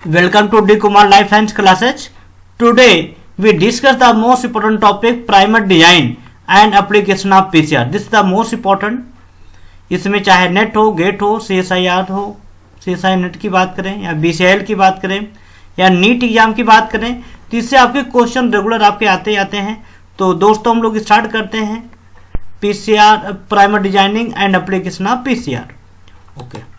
Welcome to D. Kumar Life Science classes. Today we discuss the most important topic primer design and application of PCR. This is the most important. इसमें चाहे net हो, gate हो, CSIR हो, CSI net की बात करें या BCIL की बात करें या नीट एग्जाम की बात करें तो इससे आपके क्वेश्चन रेगुलर आपके आते आते हैं. तो दोस्तों हम लोग स्टार्ट करते हैं PCR primer designing and application of PCR. Okay,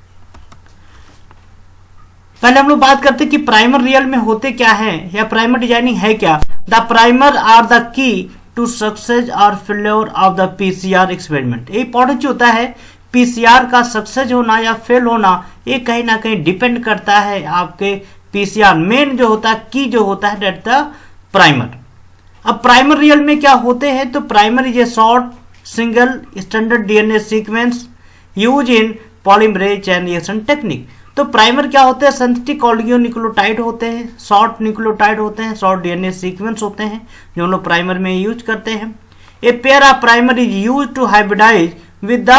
पहले हम लोग बात करते हैं कि प्राइमर रियल में होते क्या है या प्राइमर डिजाइनिंग है क्या. The primer are the key to success और failure of the PCR experiment. ये इंपॉर्टेंट जो होता है PCR का सक्सेस होना या फेल होना ये कहीं ना कहीं डिपेंड करता है आपके PCR मेन जो होता है की जो होता है दैट द प्राइमर. अब प्राइमर रियल में क्या होते हैं तो primer is a short single standard DNA sequence use in polymerase chain reaction technique. तो प्राइमर क्या होते हैं, सिंथेटिक ऑलिगोन्यूक्लियोटाइड होते हैं, शॉर्ट न्यूक्लियोटाइड होते हैं, शॉर्ट DNA सीक्वेंस होते हैं जो हम लोग प्राइमर में यूज करते हैं. A pair of primer is use to hybridize with the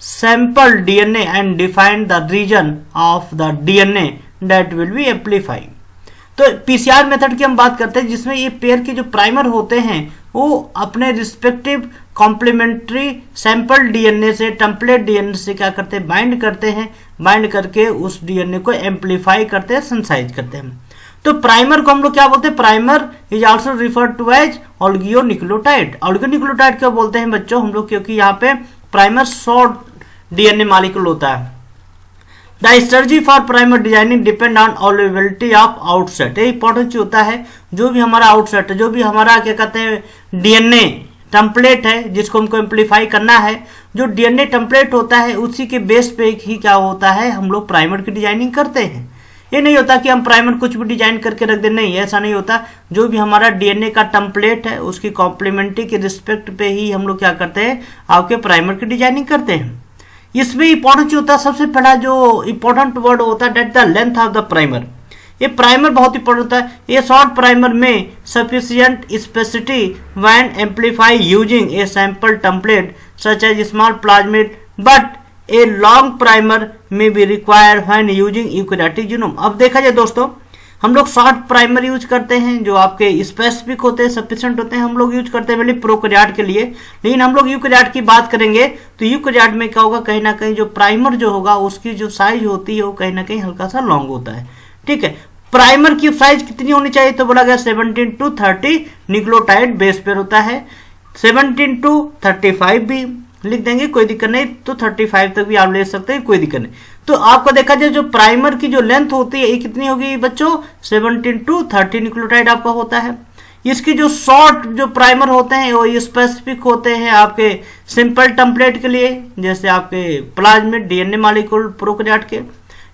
sample DNA and define the region of the DNA that will be amplified. तो PCR मेथड की हम बात करते हैं जिसमें ये पेयर के जो प्राइमर होते हैं वो अपने रिस्पेक्टिव कॉम्प्लीमेंट्री सैंपल DNA से टेम्पलेट DNA से क्या करते हैं, बाइंड करते हैं, बाइंड करके उस DNA को एम्पलीफाई करते हैं, सेंसाइज करते हैं. तो प्राइमर को हम लोग क्या बोलते हैं, primer is also referred to as oligonucleotide. Oligonucleotide क्यों बोलते हैं बच्चों हम लोग, क्योंकि यहाँ पे प्राइमर शॉर्ट DNA मॉलिक्यूल होता है. The strategy for primer designing depend on availability of outset. ये इंपॉर्टेंट होता है जो भी हमारा आउटसेट है, जो भी हमारा क्या कहते हैं DNA टेम्पलेट है जिसको हमको एम्पलीफाई करना है, जो DNA टेम्पलेट होता है उसी के बेस पे ही क्या होता है हम लोग प्राइमर की डिजाइनिंग करते हैं. ये नहीं होता कि हम प्राइमर कुछ भी डिजाइन करके रख दें, नहीं ऐसा नहीं होता. जो भी हमारा DNA का टेम्पलेट है उसकी कॉम्प्लीमेंट्री के रिस्पेक्ट पे ही हम लोग क्या करते हैं आपके प्राइमर की डिजाइनिंग करते हैं. इसमें इंपॉर्टेंट होता है सबसे पहला जो इंपॉर्टेंट वर्ड होता है that the length of the primer. ये प्राइमर बहुत इंपॉर्टेंट होता है. ये short primer may sufficient specificity when amplify using a sample template such as small plasmid but a long primer may be require when using eukaryotic genome. अब देखा जाए दोस्तों हम लोग शॉर्ट प्राइमर यूज करते हैं जो आपके स्पेसिफिक होते हैं, सफिशिएंट होते हैं, हम लोग यूज करते हैं मेनली प्रोकैरियोट के लिए. लेकिन हम लोग यूकैरियोट की बात करेंगे तो यूकैरियोट में क्या होगा, कहीं ना कहीं जो प्राइमर जो होगा उसकी जो साइज होती है वो कहीं ना कहीं हल्का सा लॉन्ग होता है. ठीक है, प्राइमर की साइज कितनी होनी चाहिए तो बोला गया 17 to 30 न्यूक्लियोटाइड बेस पेयर होता है. 17 to 35 भी लिख देंगे कोई दिक्कत नहीं, तो 35 तक भी आप ले सकते हैं कोई दिक्कत नहीं. तो आपको देखा जाए जो प्राइमर की जो लेंथ होती है ये कितनी होगी बच्चों, 17 to 30 न्यूक्लियोटाइड आपका होता है. इसकी जो शॉर्ट जो प्राइमर होते हैं वो स्पेसिफिक होते हैं आपके सिंपल टेम्पलेट के लिए, जैसे आपके प्लाज्मिड DNA मॉलिक्यूल प्रोकैरियोट के.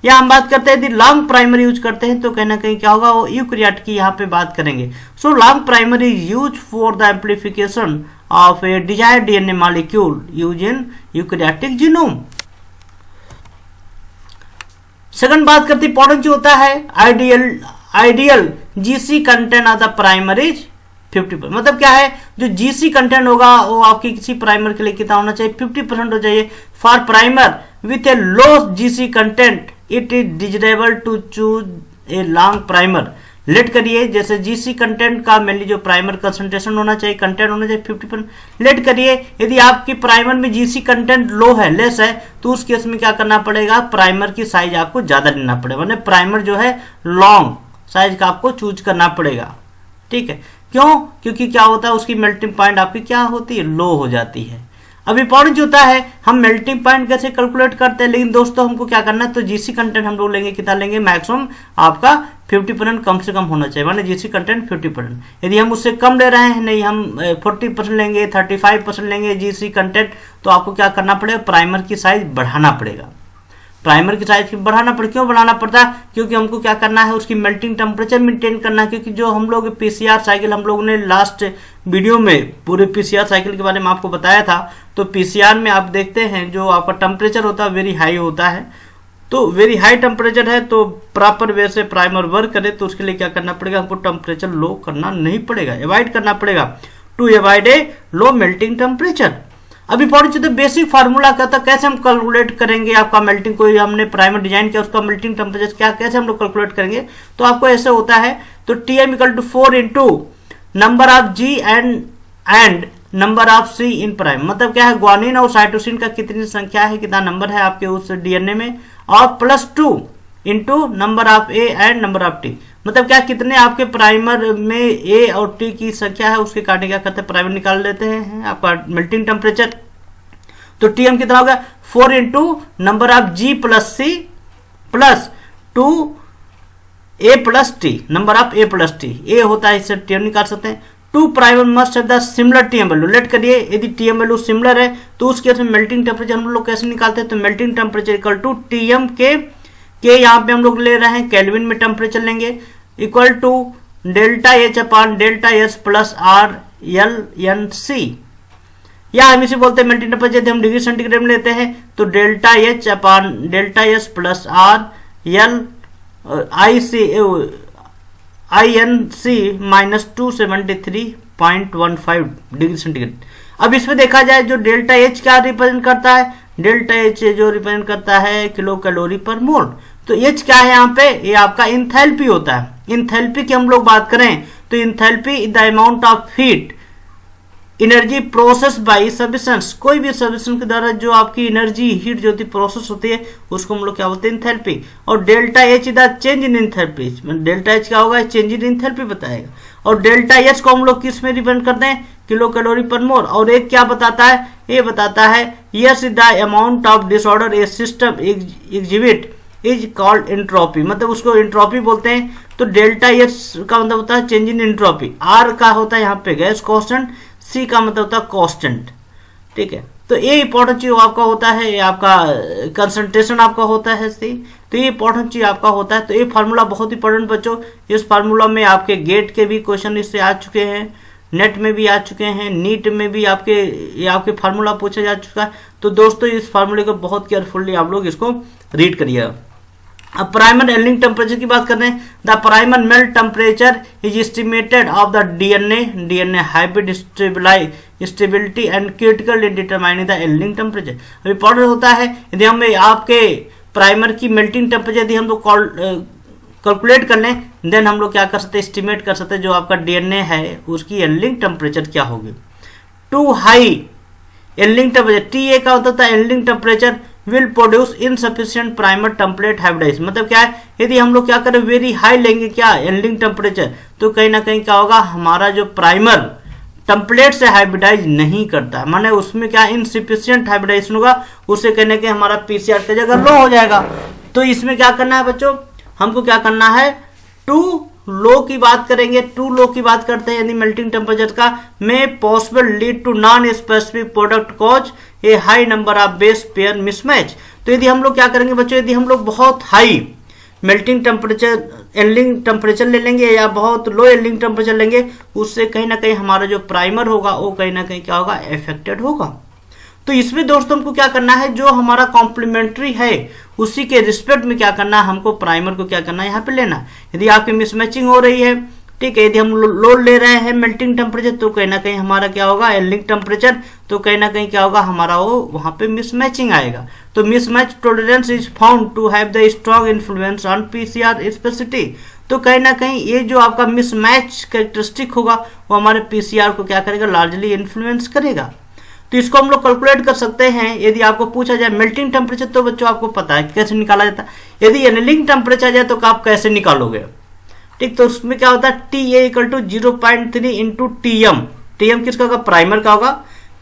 या हम बात करते हैं यदि लॉन्ग प्राइमर यूज करते हैं तो कहीं ना कहीं क्या होगा वो यूकैरियोट की यहाँ पे बात करेंगे. So long primer is use for the amplification of A desired DNA molecule use in eukaryotic genome. Second बात करते इंपॉर्टेंट जो होता है ideal GC content of the primer is 50%. मतलब क्या है जो GC कंटेंट होगा वो आपकी किसी प्राइमर के लिए कितना होना चाहिए, 50% हो चाहिए. For primer with a low GC content it is desirable to choose a long primer. Let करिए जैसे GC कंटेंट का मेनली जो प्राइमर कंसंट्रेशन होना चाहिए, कंटेंट होना चाहिए 50%. लेट करिए यदि आपकी प्राइमर में GC कंटेंट लो है, लेस है, तो उस केस में क्या करना पड़ेगा, प्राइमर की साइज आपको ज्यादा लेना पड़ेगा, मतलब प्राइमर जो है लॉन्ग साइज का आपको चूज करना पड़ेगा. ठीक है, क्यों, क्योंकि क्या होता है उसकी मेल्टिंग पॉइंट आपकी क्या होती है, लो हो जाती है. अब इंपॉर्टेंट होता है हम मेल्टिंग पॉइंट कैसे कैलकुलेट करते हैं, लेकिन दोस्तों हमको क्या करना है तो GC कंटेंट हम लोग लेंगे, कितना लेंगे, मैक्सिमम आपका 50% कम से कम होना चाहिए, माने GC कंटेंट 50%. यदि हम उससे कम ले रहे हैं, नहीं हम 40% लेंगे, 35% लेंगे GC कंटेंट, तो आपको क्या करना पड़ेगा, प्राइमर की साइज बढ़ाना पड़ेगा. प्राइमर की साइज बढ़ाना पड़ेगा, क्यों बढ़ाना पड़ता है, क्योंकि हमको क्या करना है उसकी मेल्टिंग टेम्परेचर मेंटेन करना है. क्योंकि जो हम लोग PCR साइकिल हम लोगों ने लास्ट वीडियो में पूरे PCR साइकिल के बारे में आपको बताया था, तो PCR में आप देखते हैं जो आपका टेम्परेचर होता है वेरी हाई होता है. तो वेरी हाई टेम्परेचर है तो प्रॉपर वे से प्राइमर वर्क करे तो उसके लिए क्या करना पड़ेगा, हमको टेम्परेचर लो करना नहीं पड़ेगा, अवॉइड करना पड़ेगा to avoid a low melting temperature. अभी पढ़ चुके बेसिक फार्मूला क्या था, कैसे हम कैलकुलेट करेंगे आपका मेल्टिंग, कोई हमने प्राइमर डिजाइन किया उसका मेल्टिंग टेम्परेचर क्या कैसे हम लोग कैलकुलेट करेंगे। तो आपको ऐसे होता है, तो Tm equal to 4 into number of G and number of C in prime, मतलब क्या है ग्वानिन और साइटोसिन का कितनी संख्या है, कितना नंबर है आपके उस डीएनए में, और plus 2 into number of A and number of T, मतलब क्या कितने आपके प्राइमर में ए और टी की संख्या है उसके काटने क्या करते हैं प्राइमर निकाल लेते हैं आपका मेल्टिंग टेम्परेचर। तो टीएम कितना होगा 4 into number of G plus C plus 2 A plus T, number of A plus T, ए होता है इससे टीएम निकाल सकते हैं। 2 primer must have the similar TM value, let करिए यदि टीएम वैल्यू सिमिलर है तो उसके केस में मेल्टिंग टेम्परेचर हम लोग कैसे निकालते हैं, तो melting temperature equal to TM के यहाँ पे हम लोग ले रहे हैं केल्विन में टेम्परेचर लेंगे, equal to delta H upon delta S plus R L N C, या हम इसे बोलते हैं मेल्टिंग टेम्परेचर यदि हम डिग्री सेंटीग्रेड में लेते हैं तो delta H upon delta S plus R L I N C minus 273.15 degree centigrade. अब इसमें देखा जाए जो डेल्टा एच क्या रिप्रेजेंट करता है, डेल्टा एच जो रिप्रेजेंट करता है किलो कैलोरी पर मोल, तो एच क्या है यहाँ पे, ये आपका इंथैल्पी होता है। इंथैल्पी की हम लोग बात करें तो enthalpy the amount of heat energy process by substance, कोई भी सब्सटेंस के द्वारा जो आपकी एनर्जी हीट जो होती प्रोसेस होती है उसको हम लोग क्या बोलते हैं इंथैल्पी। और delta H the change in enthalpy, delta H क्या होगा चेंज इन इंथैल्पी बताएगा। और डेल्टा एच को हम लोग किस में रिप्रेजेंट करते हैं किलो कैलोरी पर मोल, और एक क्या बताता है, ये बताता है yes the amount of disorder A system exhibit is called entropy, मतलब उसको एंट्रोपी बोलते हैं। तो डेल्टा एच का मतलब होता है चेंज इन एंट्रोपी, आर का होता है यहाँ पे गैस कांस्टेंट, सी का मतलब होता है कांस्टेंट, ठीक है। तो ये इंपॉर्टेंट चीज आपका होता है, ये आपका कंसंट्रेशन आपका होता है सी, तो ये इंपॉर्टेंट चीज आपका होता है। तो ये फार्मूला बहुत इंपॉर्टेंट बच्चों, इस फार्मूला में आपके गेट के भी क्वेश्चन इससे आ चुके हैं, नेट में भी आ चुके हैं, नीट में भी आपके फार्मूला पूछा जा चुका है। तो दोस्तों इस फार्मूले को बहुत केयरफुली आप लोग इसको रीड करिएगा। अब प्राइमर मेल्टिंग टेम्परेचर की बात कर रहे हैं, the primer melt temperature is estimated of the DNA hybrid stability and critical in determining the melting temperature. अब इंपॉर्टेंट होता है यदि हम आपके प्राइमर की मेल्टिंग टेम्परेचर यदि हम लोग कैलकुलेट कर लें, देन हम लोग क्या कर सकते हैं एस्टिमेट कर सकते हैं जो आपका डीएनए है उसकी मेल्टिंग टेम्परेचर क्या होगी। Too high melting temperature, TA का होता है melting temperature will produce insufficient primer template hybridize, मतलब क्या है यदि हम लोग क्या करें वेरी हाई लेंगे क्या मेल्टिंग टेम्परेचर, तो कहीं ना कहीं क्या होगा हमारा जो प्राइमर टेम्पलेट से हाइब्रिडाइज नहीं करता है, माने उसमें क्या इनसफिशिएंट हाइब्रिडाइजेशन होगा, उससे कहीं ना कहीं हमारा पीसीआर का जगह लो हो जाएगा। तो इसमें क्या करना है बच्चों, हमको क्या करना है टू लो की बात करेंगे, टू लो की बात करते हैं यानी मेल्टिंग टेम्परेचर का में possible lead to non specific product cause a high number of base pair mismatch. तो यदि हम लोग क्या करेंगे बच्चों, यदि हम लोग बहुत हाई मेल्टिंग टेम्परेचर एल्डिंग टेम्परेचर ले लेंगे या बहुत लो एल्डिंग टेम्परेचर लेंगे, उससे कहीं ना कहीं हमारा जो प्राइमर होगा वो कहीं ना कहीं क्या होगा इफेक्टेड होगा। तो इसमें दोस्तों हमको क्या करना है, जो हमारा कॉम्प्लीमेंट्री है उसी के रिस्पेक्ट में क्या करना है, हमको प्राइमर को क्या करना है यहाँ पे लेना। यदि आपकी मिसमैचिंग हो रही है, ठीक है, यदि हम लो ले रहे हैं मेल्टिंग टेम्परेचर तो कहीं ना कहीं हमारा क्या होगा एल्डिंग टेम्परेचर, तो कहीं ना कहीं क्या होगा हमारा वो वहां पे मिसमैचिंग आएगा। तो mismatch tolerance is found to have the strong influence on PCR specificity. तो कहीं ना कहीं ये जो आपका मिसमैच कैरेक्टरिस्टिक होगा वो हमारे पीसीआर को क्या करेगा लार्जली इन्फ्लुएंस करेगा। तो इसको हम लोग कैलकुलेट कर सकते हैं। यदि आपको पूछा जाए मेल्टिंग टेम्परेचर तो बच्चों आपको पता है कैसे निकाला जाता है, यदि एनेलिंग टेम्परेचर आ जाए तो आप कैसे निकालोगे, ठीक। तो उसमें क्या होता है T A equal to 0.3 into T M, T M किसका होगा प्राइमर का होगा,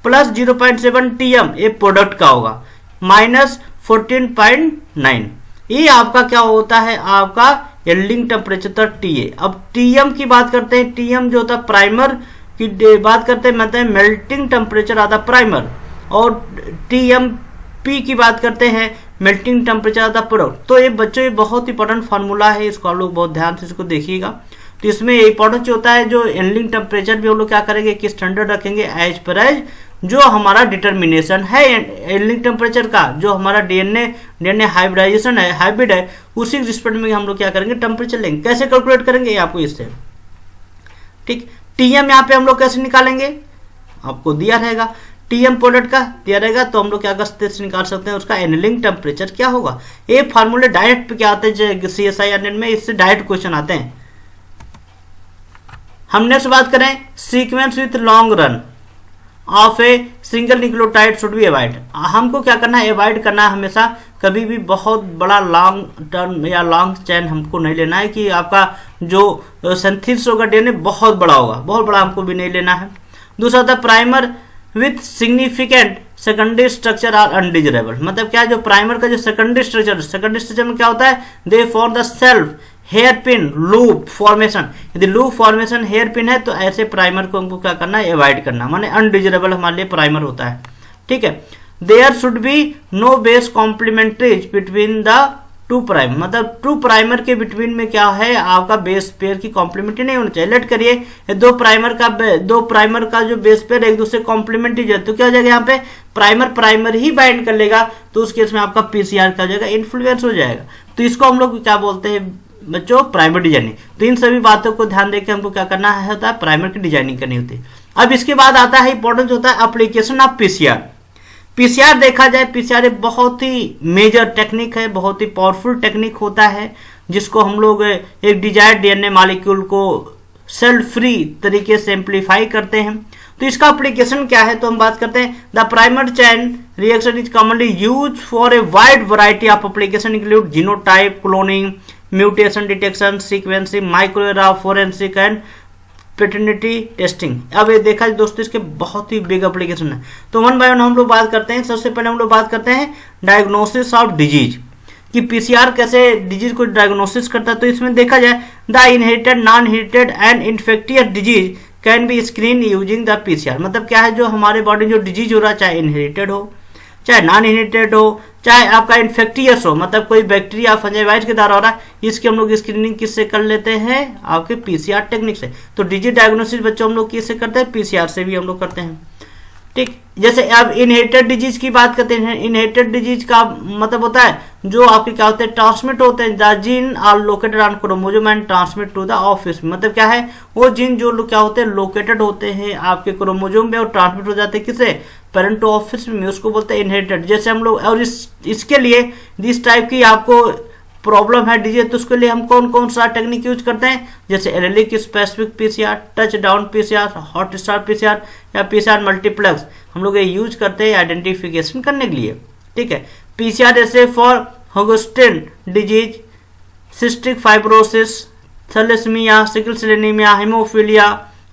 प्लस 0.7 टी एम ये प्रोडक्ट का होगा, माइनस 14.9 ये आपका क्या होता है आपका एल्डिंग टेम्परेचर था टी ए। अब टी एम की बात करते हैं, टी एम जो होता है प्राइमर की बात करते हैं, मतलब मेल्टिंग टेम्परेचर आता प्राइमर, और टीएमपी की बात करते हैं मेल्टिंग टेम्परेचर आता प्रोडक्ट। तो ये बच्चों ये बहुत इंपॉर्टेंट फार्मूला है, इसको आप लोग बहुत ध्यान से इसको देखिएगा। तो इसमें इंपॉर्टेंट होता है जो एल्डिंग टेम्परेचर भी हम लोग क्या करेंगे कि स्टैंडर्ड रखेंगे एज पर एज जो हमारा डिटर्मिनेशन है एल्डिंग टेम्परेचर का, जो हमारा डीएनए हाइब्रिडाइजेशन है हाइब्रिड है उसी रिस्पेक्ट में हम लोग क्या करेंगे टेम्परेचर लेंगे। कैसे कैलकुलेट करेंगे आपको इससे, ठीक। टीएम यहाँ पे हम लोग कैसे निकालेंगे आपको दिया रहेगा, टीएम प्रोडक्ट का दिया रहेगा, तो हम लोग क्या कर सकते हैं, निकाल सकते हैं उसका एनीलिंग टेम्परेचर क्या होगा। ये फार्मूले डायरेक्ट पे क्या आते हैं CSIR नेट में, इससे डायरेक्ट क्वेश्चन आते हैं। हम नेक्स्ट बात करें, sequence with long run of a single nucleotide should be avoid. हमको क्या करना है, अवॉइड करना है हमेशा, कभी भी बहुत बड़ा लॉन्ग टर्म या लॉन्ग चेन हमको नहीं लेना है कि आपका जो सिंथेसिस होगा डीएनए बहुत बड़ा होगा, बहुत बड़ा हमको भी नहीं लेना है। दूसरा होता है primer with significant secondary structure are undesirable. मतलब क्या है, जो प्राइमर का जो सेकेंडरी स्ट्रक्चर में क्या होता है, they for the self hair pin loop formation. यदि लूप फॉर्मेशन हेयर पिन है तो ऐसे प्राइमर को हमको क्या करना है, अवॉइड करना, माने अनडिजरेबल हमारे लिए प्राइमर होता है। ठीक है, there should be no base complementaries between the two prime. मतलब टू प्राइमर के बिटवीन में क्या है, आपका बेस पेयर की कॉम्प्लीमेंट्री नहीं होनी चाहिए। लेट करिए दो प्राइमर का जो बेस पेयर एक दूसरे कॉम्प्लीमेंट्री है, तो क्या हो जाएगा, यहाँ पे प्राइमर ही बाइंड कर लेगा, तो उस केस में आपका पीसीआर क्या हो जाएगा, इन्फ्लुएंस हो जाएगा। तो इसको हम लोग क्या बोलते हैं बच्चों, प्राइमर डिजाइनिंग। तो इन सभी बातों को ध्यान देकर हमको क्या करना है, होता है प्राइमर की डिजाइनिंग करनी होती है। अब इसके बाद आता है इंपॉर्टेंस होता है एप्लीकेशन ऑफ पीसीआर। पीसीआर देखा जाए, पीसीआर एक बहुत ही मेजर टेक्निक है, बहुत ही पावरफुल टेक्निक होता है, जिसको हम लोग एक डिजायर्ड डीएनए मॉलिक्यूल को सेल फ्री तरीके से एम्पलीफाई करते हैं। तो इसका एप्लीकेशन क्या है, तो हम बात करते हैं the primer chain reaction is commonly use for a wide variety of application include genotype, cloning, mutation detection, sequencing, microarray, forensic and paternity testing. अब ये देखा जाए दोस्तों, इसके बहुत ही बिग एप्लीकेशन है। तो वन बाय वन हम लोग बात करते हैं। सबसे पहले हम लोग बात करते हैं डायग्नोसिस ऑफ डिजीज, कि पीसीआर कैसे डिजीज को डायग्नोसिस करता है। तो इसमें देखा जाए the inherited, non inherited and infectious disease can be screen using the PCR. मतलब क्या है, जो हमारे बॉडी जो डिजीज हो रहा है, चाहे इनहेरिटेड हो, चाहे नॉन इनहेरिटेड हो, चाहे आपका इन्फेक्टियस हो, मतलब कोई बैक्टीरिया फंजाइवाइरस के द्वारा हो रहा है, इसकी हम लोग स्क्रीनिंग किससे कर लेते हैं, आपके पीसीआर टेक्निक से। तो डिजीज डायग्नोसिस बच्चों हम लोग किससे करते हैं, पीसीआर से भी हम लोग करते हैं। ठीक, जैसे अब इनहेरिटेड डिजीज की बात करते हैं। इनहेरिटेड डिजीज का मतलब होता है जो आपके क्या होते हैं, ट्रांसमिट होते हैं, the gene are located on chromosome and transmit to the office. मतलब क्या है, वो जीन जो क्या होते हैं, लोकेटेड होते हैं आपके क्रोमोसोम में और ट्रांसमिट हो जाते हैं किसे, पेरेंट टू ऑफिस में, उसको बोलते हैं इनहेरिटेड। जैसे हम लोग, और इसके लिए जिस टाइप की आपको प्रॉब्लम है डिजीज, तो उसके लिए हम कौन कौन सा टेक्निक यूज करते हैं, जैसे allelic specific PCR, touch down PCR, hot star PCR या पीसीआर मल्टीप्लेक्स, हम लोग ये यूज करते हैं आइडेंटिफिकेशन करने के लिए। ठीक है, पीसीआर जैसे फॉर होगस्टिन disease, cystic fibrosis, thalassaemia, sickle cell anaemia, haemophilia,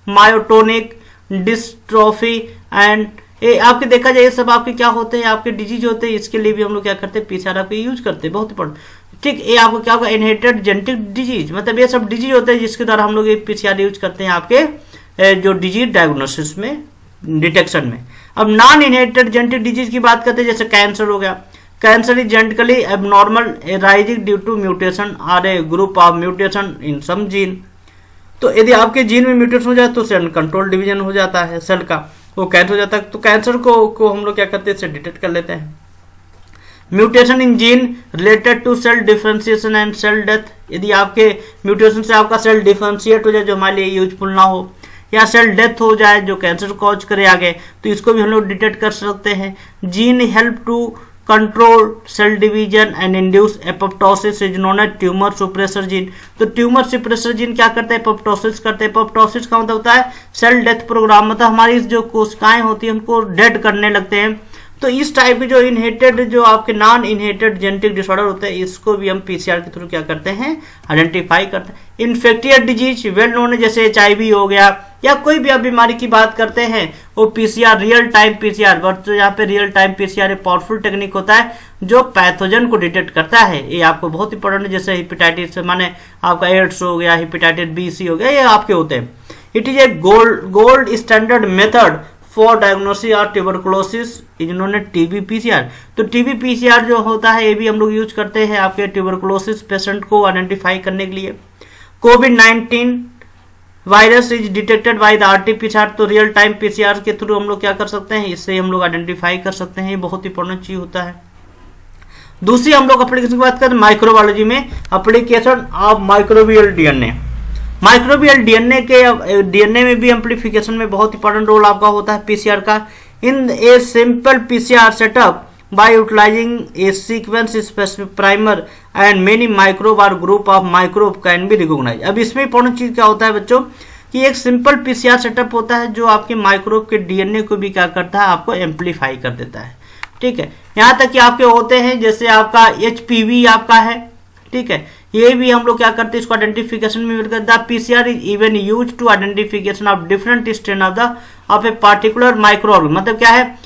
myotonic dystrophy and ये आपके देखा जाए, ये सब आपके क्या होते हैं, आपके डिजीज होते हैं। इसके लिए भी हम लोग क्या करते हैं, पीसीआर आपके यूज करते हैं, बहुत इंपॉर्टेंट। ठीक, ये आपको क्या होगा, इनहेरिटेड जेनेटिक डिजीज, मतलब ये सब डिजीज होते हैं जिसके द्वारा हम लोग ये पीसीआर यूज करते हैं आपके जो डिजीज डायग्नोसिस में, डिटेक्शन में। अब नॉन इनहेरिटेड जेनेटिक डिजीज की बात करते हैं, जैसे कैंसर हो गया। Cancer is genetically abnormal rising due to mutation or a group of mutation in some gene. तो यदि आपके जीन में म्यूटेशन हो जाए तो सेल कंट्रोल डिवीजन हो जाता है, सेल का वो कैंसर हो जाता है। तो कैंसर को हम लोग क्या करते हैं, इससे डिटेक्ट कर लेते हैं। Mutation in gene related to cell differentiation and cell death, यदि आपके म्यूटेशन से आपका सेल डिफरेंशिएट हो जाए जो हमारे लिए यूजफुल ना हो, या सेल डेथ हो जाए जो कैंसर कॉज करे आगे, तो इसको भी हम लोग डिटेक्ट कर सकते हैं। Gene help to control cell division and induce apoptosis is known as tumour suppressor gene. तो ट्यूमर सुप्रेसर जीन क्या करते हैं, एपोप्टोसिस करते हैं। एपोप्टोसिस का मतलब होता है सेल डेथ प्रोग्राम, मतलब हमारी जो कोशिकाएं होती हैं उनको डेड करने लगते हैं। तो इस टाइप के जो इनहेरिटेड, जो आपके नॉन इनहेरिटेड जेनेटिक डिसऑर्डर होते हैं, इसको भी हम पीसीआर के थ्रू क्या करते हैं, आइडेंटिफाई करते हैं। इन्फेक्टियस डिजीज वेल नोन है, जैसे HIV हो गया या कोई भी आप बीमारी की बात करते हैं, वो PCR real time PCR, but तो यहाँ पे रियल टाइम पीसीआर एक पावरफुल टेक्निक होता है जो पैथोजन को डिटेक्ट करता है। ये आपको बहुत इंपॉर्टेंट है, जैसे हेपेटाइटिस माने आपका एड्स हो गया, हेपेटाइटिस B, C हो गया, ये आपके होते हैं। It is a gold standard method for diagnosis और tuberculosis is known as TB PCR। तो TB PCR जो होता है ये भी हम लोग यूज करते हैं आपके ट्यूबरकुलोसिस पेशेंट को आइडेंटिफाई करने के लिए। कोविड-19 virus is detected by the RT-PCR, तो रियल टाइम पीसीआर के थ्रू हम लोग क्या कर सकते हैं, इससे हम लोग आइडेंटिफाई कर सकते हैं। ये बहुत इंपॉर्टेंट चीज होता है। दूसरी हम लोग एप्लीकेशन की बात करें माइक्रोबायोलॉजी में, application of microbial DNA. Microbial DNA में भी एम्प्लीफिकेशन में बहुत इंपॉर्टेंट रोल आपका होता है पीसीआर का। In a simple PCR setup by utilizing a sequence specific primer and many microbe or group of microbe can be recognized। अब इसमें इंपॉर्टेंट चीज क्या होता है बच्चों कि एक सिंपल पीसीआर सेटअप होता है जो आपके माइक्रोब के डीएनए को भी क्या करता है, आपको एम्पलीफाई कर देता है। ठीक है, यहाँ तक कि आपके होते हैं जैसे आपका एचपीवी आपका है, ठीक है, ये भी हम लोग क्या करते हैं इसको आइडेंटिफिकेशन में यूज करते हैं। PCR is even use to identification of different strain of a particular micro organism. मतलब क्या है,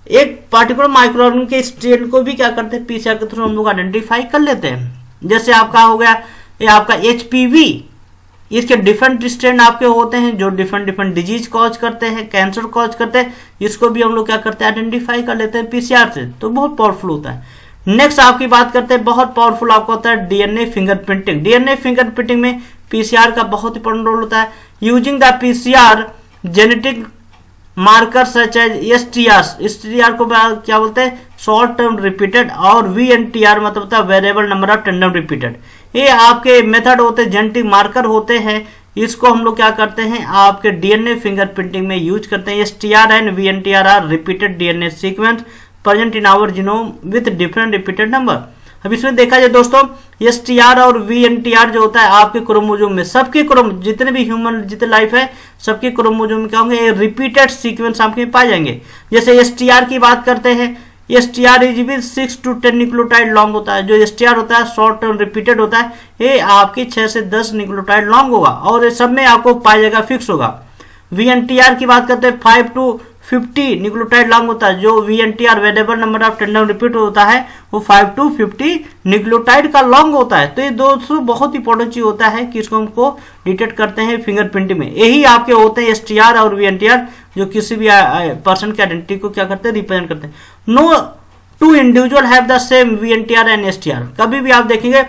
एक पार्टिकुलर माइक्रो ऑर्गेनिज्म के स्ट्रेन को भी क्या करते हैं पीसीआर के थ्रू हम लोग आइडेंटिफाई कर लेते हैं। जैसे आपका हो गया ये आपका एचपीवी, इसके डिफरेंट स्ट्रेन आपके होते हैं जो डिफरेंट डिजीज कॉज करते हैं, कैंसर कॉज करते हैं, इसको भी हम लोग क्या करते हैं आइडेंटिफाई कर लेते हैं पीसीआर से, तो बहुत पावरफुल होता है। नेक्स्ट आपकी बात करते हैं, बहुत पावरफुल आपका होता है डीएनए फिंगरप्रिंटिंग। डीएनए फिंगरप्रिंटिंग में पीसीआर का बहुत इंपॉर्टेंट रोल होता है। Using the PCR genetic marker such as STR को क्या बोलते हैं, शॉर्ट टर्म रिपीटेड, और वीएनटीआर मतलब होता है variable number of term repeated. ये आपके मेथड होते हैं, जेनेटिक मार्कर होते हैं, इसको हम लोग क्या करते हैं आपके डीएनए फिंगरप्रिंटिंग में यूज करते हैं। STR and VNTR are repeated DNA sequence present in our genome with different repeated number. अब इसमें देखा जाए दोस्तों, एसटीआर और वीएनटीआर जो होता है आपके क्रोमोजोम में, सबके जितने भी ह्यूमन जितने लाइफ है सबके क्रोमोजोम में क्या होंगे, रिपीटेड सीक्वेंस आपके पाए जाएंगे। जैसे एसटीआर की बात करते हैं, STR is with 6 to 10 nucleotide long होता है। जो एसटीआर होता है शॉर्ट टर्म रिपीटेड होता है, ये आपके 6 से 10 न्यूक्लियोटाइड लॉन्ग होगा और ये सब में आपको पाया जाएगा, फिक्स होगा। वीएनटीआर की बात करते हैं 5 to 50 न्यूक्लियोटाइड लॉन्ग होता है। जो VNTR variable number of term repeat होता है वो 5 to 50 न्यूक्लियोटाइड का लॉन्ग होता है। तो ये दोस्तों बहुत इंपॉर्टेंट चीज होता है कि इसको हमको डिटेक्ट करते हैं फिंगरप्रिंटिंग में। यही आपके होते हैं एसटीआर और वीएनटीआर जो किसी भी पर्सन की आइडेंटिटी को क्या करते हैं, रिप्रेजेंट करते हैं। No two individual have the same VNTR and STR. कभी भी आप देखेंगे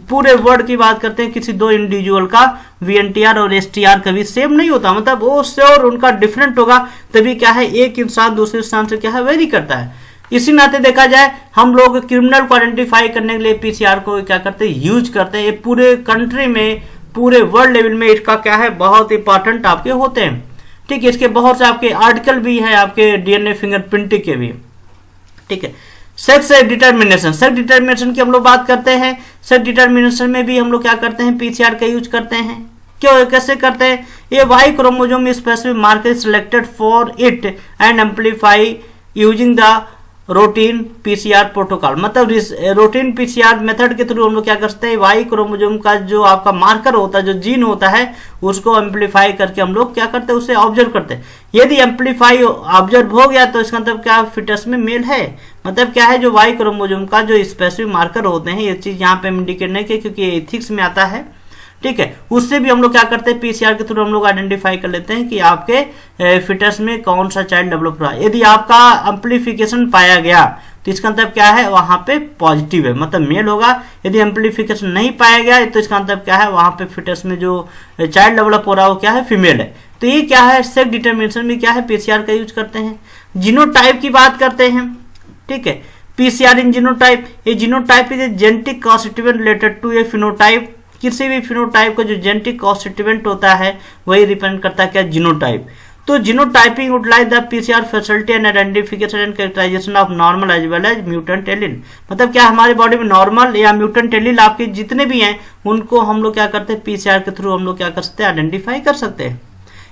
पूरे वर्ड की बात करते हैं, किसी दो इंडिविजुअल का वीएनटीआर और एसटीआर कभी सेम नहीं होता, मतलब वो श्योर उनका डिफरेंट होगा। तभी क्या है एक इंसान दूसरे इंसान से क्या है वेरी करता है। इसी नाते देखा जाए हम लोग क्रिमिनल को आइडेंटिफाई करने के लिए पीसीआर को क्या करते हैं, यूज करते हैं। ये पूरे कंट्री में पूरे वर्ल्ड लेवल में इसका क्या है बहुत इंपॉर्टेंट आपके होते हैं। ठीक है, इसके बहुत से आपके आर्टिकल भी है आपके डीएनए फिंगरप्रिंटिंग के भी। ठीक है, सेक्स डिटर्मिनेशन की हम लोग बात करते हैं। सेक्स डिटर्मिनेशन में भी हम लोग क्या करते हैं, पीसीआर का यूज करते हैं। क्यों, कैसे करते हैं, ये Y chromosome specific marker selected for it and amplify using the routine PCR protocol. मतलब रूटीन पीसीआर मेथड के थ्रू हम लोग क्या करते हैं, वाई क्रोमोसोम का जो आपका मार्कर होता है, जो जीन होता है, उसको एम्पलीफाई करके हम लोग क्या करते हैं, उसे ऑब्जर्व करते हैं। यदि एम्पलीफाई ऑब्जर्व हो गया तो इसका मतलब क्या फिटस में मेल है। मतलब क्या है, जो वाई क्रोमोसोम का जो स्पेसिफिक मार्कर होते हैं, ये चीज यहाँ पे इंडिकेट नहीं की क्योंकि ये एथिक्स में आता है। ठीक है, उससे भी हम लोग क्या करते हैं पीसीआर के थ्रू हम लोग आइडेंटिफाई कर लेते हैं कि आपके फिटस में कौन सा चाइल्ड डेवलप रहा है। यदि आपका एम्पलीफिकेशन पाया गया तो इसका मतलब क्या है, वहां पे पॉजिटिव है, मतलब मेल होगा। यदि एम्पलीफिकेशन नहीं पाया गया तो इसका मतलब क्या है, वहां पे फिटस में जो चाइल्ड डेवलप हो रहा है वो क्या है, फीमेल है। तो ये क्या है, सेक्स डिटर्मिनेशन में क्या है पीसीआर का यूज करते हैं। जीनोटाइप की बात करते हैं। ठीक है, पीसीआर इन जीनोटाइप, ये genotype is a genetic constituent related to a phenotype. किसी भी फिनोटाइप का जो जेनेटिक कॉन्स्टिट्यूएंट होता है वही रिप्रेजेंट करता है क्या, जीनोटाइप। तो genotyping utilise the PCR facility and identification and characterisation of normal as well as mutant allele. मतलब क्या हमारे बॉडी में नॉर्मल या म्यूटेंट एलील आपके जितने भी हैं उनको हम लोग क्या करते हैं पीसीआर के थ्रू हम लोग क्या कर सकते हैं, आइडेंटिफाई कर सकते हैं।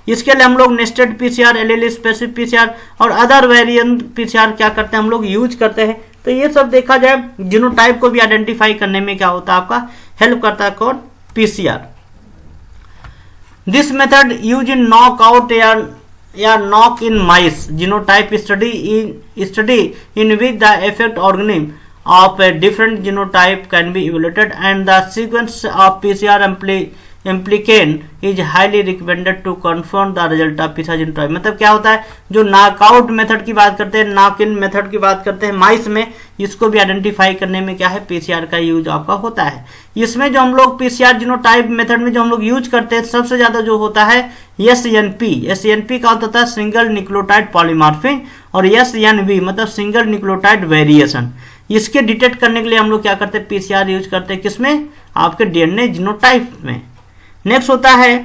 इसके लिए हम लोग nested PCR, allele specific PCR और अदर वेरिएंट पीसीआर क्या करते हैं हम लोग यूज करते हैं। तो ये सब देखा जाए जीनोटाइप को भी आइडेंटिफाई करने में क्या होता है, आपका हेल्प करता है कौन, PCR. This method use in knockout या knock in mice genotype study in which the effect organism of a different genotype can be evaluated and the sequence of PCR implicant is highly recommended to confirm the result of PCR genotype। मतलब क्या होता है, जो knockout method की बात करते हैं, knock इन method की बात करते हैं माइस में, इसको भी आइडेंटिफाई करने में क्या है पीसीआर का यूज आपका होता है। इसमें जो हम लोग पीसीआर जीनोटाइप मेथड में जो हम लोग यूज करते हैं सबसे ज्यादा जो होता है एसएनपी का होता है सिंगल न्यूक्लियोटाइड पॉलीमॉर्फिंग, और एसएनवी मतलब सिंगल न्यूक्लियोटाइड वेरिएशन। इसके डिटेक्ट करने के लिए हम लोग क्या करते हैं, पीसीआर यूज करते हैं किसमें, आपके डीएनए जीनोटाइप में। नेक्स्ट होता है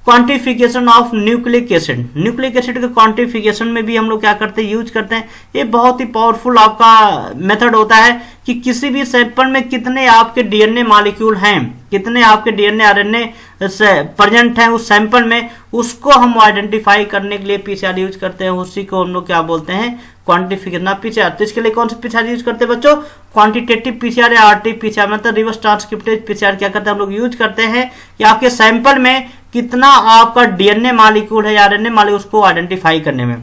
quantification of nucleic acid, nucleic acid के क्वांटिफिकेशन में भी हम लोग क्या करते हैं, यूज करते हैं। ये बहुत ही पावरफुल आपका मेथड होता है कि किसी भी सैंपल में कितने आपके डीएनए मॉलिक्यूल हैं, कितने आपके डीएनए आरएनए प्रेजेंट हैं उस सैंपल में, उसको हम आइडेंटिफाई करने के लिए पीसीआर यूज करते हैं। उसी को हम लोग क्या बोलते हैं, क्वांटिफिकेशन पीसीआर। तो इसके लिए कौन सा पीसीआर यूज करते हैं बच्चों, क्वांटिटेटिव पीसीआर या आरटी पीसीआर, मतलब रिवर्स ट्रांसक्रिप्टेज पीसीआर क्या करते हैं हम लोग यूज करते हैं कि आपके सैंपल में कितना आपका डीएनए मॉलिक्यूल है या आरएनए मॉलिक्यूल, उसको आइडेंटिफाई करने में।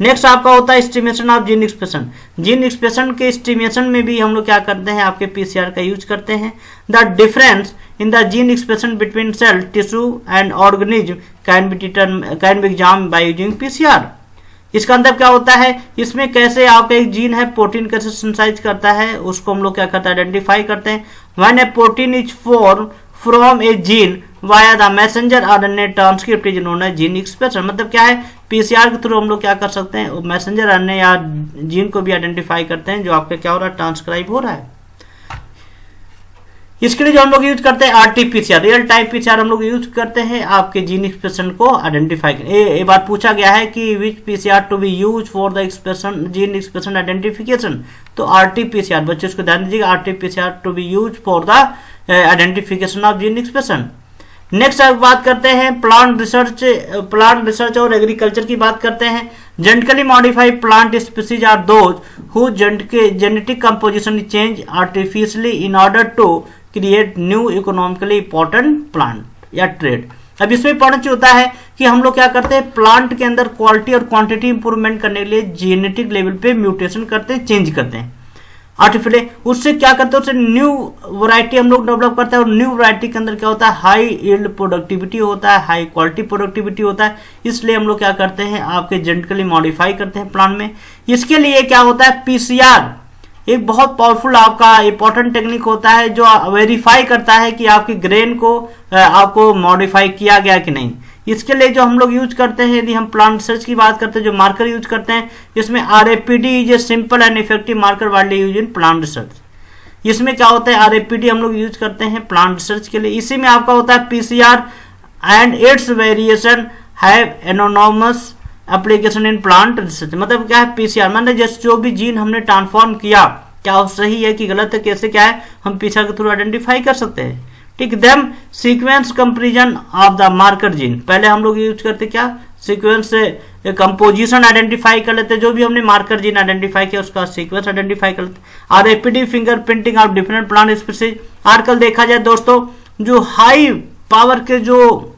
नेक्स्ट आपका होता है estimation of gene expression. Gene expression के एस्टिमेशन में भी हम लोग क्या करते हैं, आपके पीसीआर का यूज करते हैं। The difference in the gene expression between cell, tissue and organism can be examined by using PCR. इसका अंदर क्या होता है, इसमें कैसे आपका एक जीन है, प्रोटीन कैसे सिंथेसाइज करता है, उसको हम लोग क्या करते हैं, आइडेंटिफाई करते हैं। When a protein is form from a gene via the messenger RNA transcript is known as gene expression. मतलब क्या है, पीसीआर के थ्रू हम लोग क्या कर सकते हैं, मैसेंजर आरएनए या जीन को भी आइडेंटिफाई करते हैं जो आपका क्या हो रहा है, ट्रांसक्राइब हो रहा है। इसके लिए जो हम लोग यूज करते हैं आरटीपीसीआर, रियल टाइम पीसीआर हम लोग यूज करते हैं आपके जीन एक्सप्रेशन को आइडेंटिफाई करने। ये बात पूछा गया है कि which PCR to be use for the expression gene expression identification, तो आरटीपीसीआर, बच्चों इसको ध्यान दीजिएगा, RT PCR to be use for the identification of gene expression. Next अब बात करते हैं प्लांट रिसर्च और एग्रीकल्चर की बात करते हैं। Genetically modified plant species are those who genetic composition is change artificially in order to create new economically important plant या ट्रेड। अब इसमें इंपॉर्टेंट होता है कि हम लोग क्या करते हैं, प्लांट के अंदर क्वालिटी और क्वांटिटी इंप्रूवमेंट करने के लिए जेनेटिक लेवल पे म्यूटेशन करते हैं, चेंज करते हैं आर्टिफिशियली। उससे क्या करते हैं, उससे न्यू वैरायटी हम लोग डेवलप करते हैं। और न्यू वैरायटी के अंदर क्या होता है, हाई यील्ड प्रोडक्टिविटी होता है, हाई क्वालिटी प्रोडक्टिविटी होता है। इसलिए हम लोग क्या करते हैं, आपके जेनेटिकली मॉडिफाई करते हैं प्लांट में। इसके लिए क्या होता है, पीसीआर एक बहुत पावरफुल आपका इंपॉर्टेंट टेक्निक होता है जो वेरीफाई करता है कि आपके ग्रेन को आपको मॉडिफाई किया गया कि नहीं। इसके लिए जो हम लोग यूज करते हैं, यदि हम प्लांट रिसर्च की बात करते हैं, जो मार्कर यूज करते हैं, इसमें RAPD is a simple and effective marker widely use in plant research. इसमें क्या होता है, आरएपीडी हम लोग यूज करते हैं प्लांट रिसर्च के लिए। इसी में आपका होता है PCR and its variation have enormous application in plant research. मतलब क्या है, पीसीआर माने जैसे जो भी जीन हमने ट्रांसफॉर्म किया, क्या वो सही है कि गलत है, कैसे क्या है, हम पीसीआर के थ्रू आइडेंटिफाई कर सकते हैं। ठीक, them sequence comparison of the marker gene. पहले हम लोग यूज करते क्या, सीक्वेंस से कंपोजिशन आइडेंटिफाई कर लेते, जो भी हमने मार्कर जीन आइडेंटिफाई किया उसका सीक्वेंस आइडेंटिफाई कर लेते। RAPD finger printing of different plant species. आजकल देखा जाए दोस्तों, जो हाई पावर के जो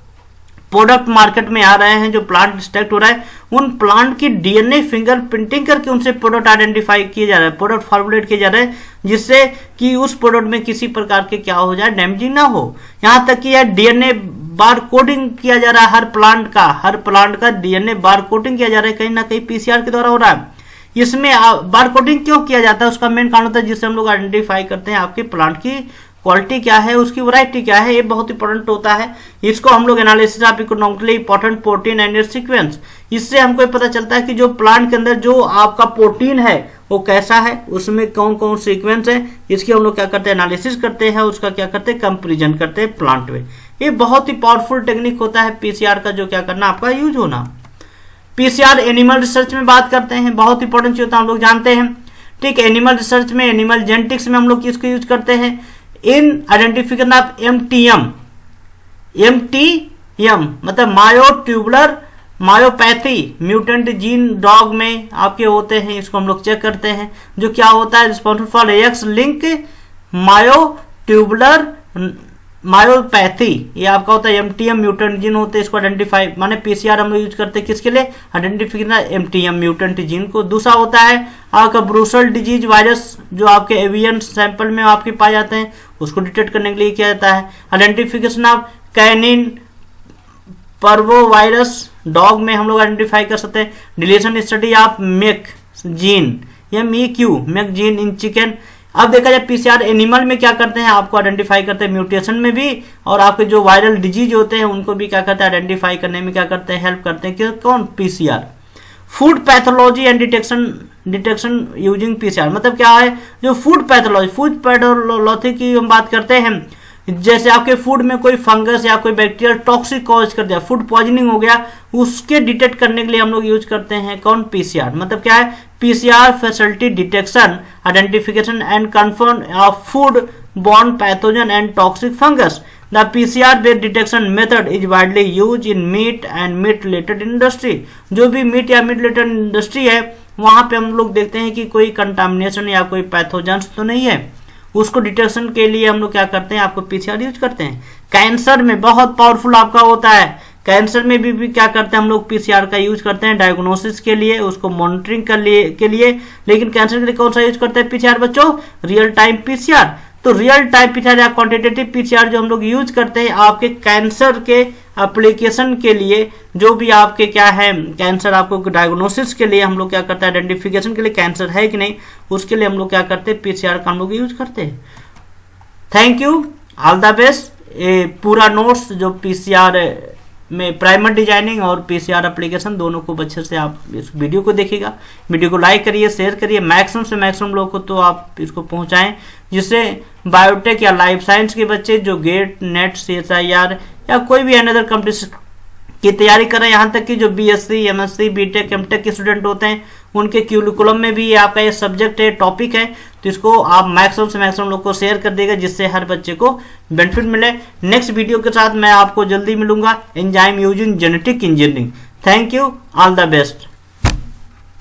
प्रोडक्ट मार्केट में आ रहे हैं, जो प्लांट डिस्ट्रैक्ट हो रहा है, उन प्लांट की डीएनए फिंगर प्रिंटिंग करके उनसे प्रोडक्ट आइडेंटिफाई किए जा रहे हैं, प्रोडक्ट फॉर्मुलेट किए जा रहे हैं, जिससे कि उस प्रोडक्ट में किसी प्रकार के क्या हो जाए, डैमेजिंग ना हो। यहाँ तक कि डीएनए बार कोडिंग किया जा रहा है, हर प्लांट का डीएनए बार कोडिंग किया जा रहा है, कहीं ना कहीं पीसीआर के द्वारा हो रहा है। इसमें बार कोडिंग क्यों किया जाता है, उसका मेन कारण होता है जिससे हम लोग आइडेंटिफाई करते हैं आपके प्लांट की क्वालिटी क्या है, उसकी वैरायटी क्या है। ये बहुत इंपॉर्टेंट होता है। इसको हम लोग analysis of economically important protein and sequence, इससे हमको पता चलता है कि जो प्लांट के अंदर जो आपका प्रोटीन है वो कैसा है, उसमें कौन कौन सीक्वेंस है, इसकी हम लोग क्या करते हैं, एनालिसिस करते हैं, उसका क्या करते हैं, कंपेरिजन करते हैं प्लांट में। ये बहुत ही पावरफुल टेक्निक होता है पीसीआर का, जो क्या करना आपका यूज होना। पीसीआर एनिमल रिसर्च में बात करते हैं, बहुत इंपॉर्टेंट चीज होता है, हम लोग जानते हैं। ठीक, एनिमल रिसर्च में, एनिमल जेनेटिक्स में हम लोग किसको यूज करते हैं, इन आइडेंटिफिकेशन ऑफ एमटीएम मतलब मायोट्यूबुलर मायोपैथी म्यूटेंट जीन डॉग में आपके होते हैं, इसको हम लोग चेक करते हैं। जो क्या होता है, responsible for X link myotubular myopathy, ये आपका होता है एमटीएम म्यूटेंट जीन होते हैं, इसको आइडेंटिफाई माने पीसीआर हम लोग यूज करते हैं किसके लिए, आइडेंटिफिकेशन एमटीएम म्यूटेंट जीन को। दूसरा होता है आपका ब्रूसल डिजीज वायरस, जो आपके एवियन सैंपल में आपके पाए जाते हैं, उसको डिटेक्ट करने के लिए किया जाता है। आइडेंटिफिकेशन ऑफ कैनिन पर्वो वायरस डॉग में हम लोग आइडेंटिफाई कर सकते हैं। Deletion study of make gene make gene in chicken. अब देखा जाए पीसीआर एनिमल में क्या करते हैं, आपको आइडेंटिफाई करते हैं म्यूटेशन में भी, और आपके जो वायरल डिजीज होते हैं उनको भी क्या करते हैं, आइडेंटिफाई करने में क्या करते हैं, हेल्प करते हैं। कि कौन, PCR. Food pathology and detection using PCR, मतलब क्या है, जो फूड पैथोलॉजी की हम बात करते हैं, जैसे आपके फूड में कोई फंगस या कोई बैक्टीरियल टॉक्सिक कॉज कर दिया, फूड पॉइजनिंग हो गया, उसके डिटेक्ट करने के लिए हम लोग यूज करते हैं कौन, पीसीआर। मतलब क्या है, PCR facility detection, identification and confirm of food borne pathogen and toxic fungus. The PCR based detection method is widely use in meat and meat related industry. जो भी मीट या मीट रिलेटेड इंडस्ट्री है वहां पे हम लोग देखते हैं कि कोई कंटामिनेशन या कोई पैथोजेंस तो नहीं है, उसको डिटेक्शन के लिए हम लोग क्या करते हैं, आपको पीसीआर यूज करते हैं। कैंसर में बहुत पावरफुल आपका होता है, कैंसर में भी क्या करते हैं हम लोग, पीसीआर का यूज करते हैं डायग्नोसिस के लिए, उसको मॉनिटरिंग के लिए। लेकिन कैंसर के लिए कौन सा यूज करते हैं पीसीआर बच्चों, रियल टाइम पीसीआर। तो रियल टाइम पीसीआर या क्वांटिटेटिव पीसीआर जो हम लोग यूज करते हैं आपके कैंसर के एप्लीकेशन के लिए, जो भी आपके क्या है कैंसर आपको डायग्नोसिस के लिए हम लोग क्या करते हैं, आइडेंटिफिकेशन के लिए कैंसर है कि नहीं, उसके लिए हम लोग क्या करते हैं, पीसीआर का हम लोग यूज करते हैं। Thank you, all the best. ये पूरा नोट्स जो पीसीआर में प्राइमर डिजाइनिंग और पीसीआर एप्लीकेशन दोनों को अच्छे से आप इस वीडियो को देखिएगा। वीडियो को लाइक करिए, शेयर करिए, मैक्सिमम से मैक्सिमम लोगों को तो आप इसको पहुंचाएं, जिससे बायोटेक या लाइफ साइंस के बच्चे जो गेट, नेट, CSIR या कोई भी अनदर कंपटीशन की तैयारी कर रहे हैं, यहाँ तक कि जो बीएससी, एमएससी, बीटेक, एमटेक के स्टूडेंट होते हैं उनके क्यूरिकुलम में भी आपका ये सब्जेक्ट है, टॉपिक है, तो इसको आप मैक्सिमम से मैक्सिमम लोग को शेयर कर देगा, जिससे हर बच्चे को बेनिफिट मिले। नेक्स्ट वीडियो के साथ मैं आपको जल्दी मिलूंगा, enzyme using genetic engineering. Thank you, all the best.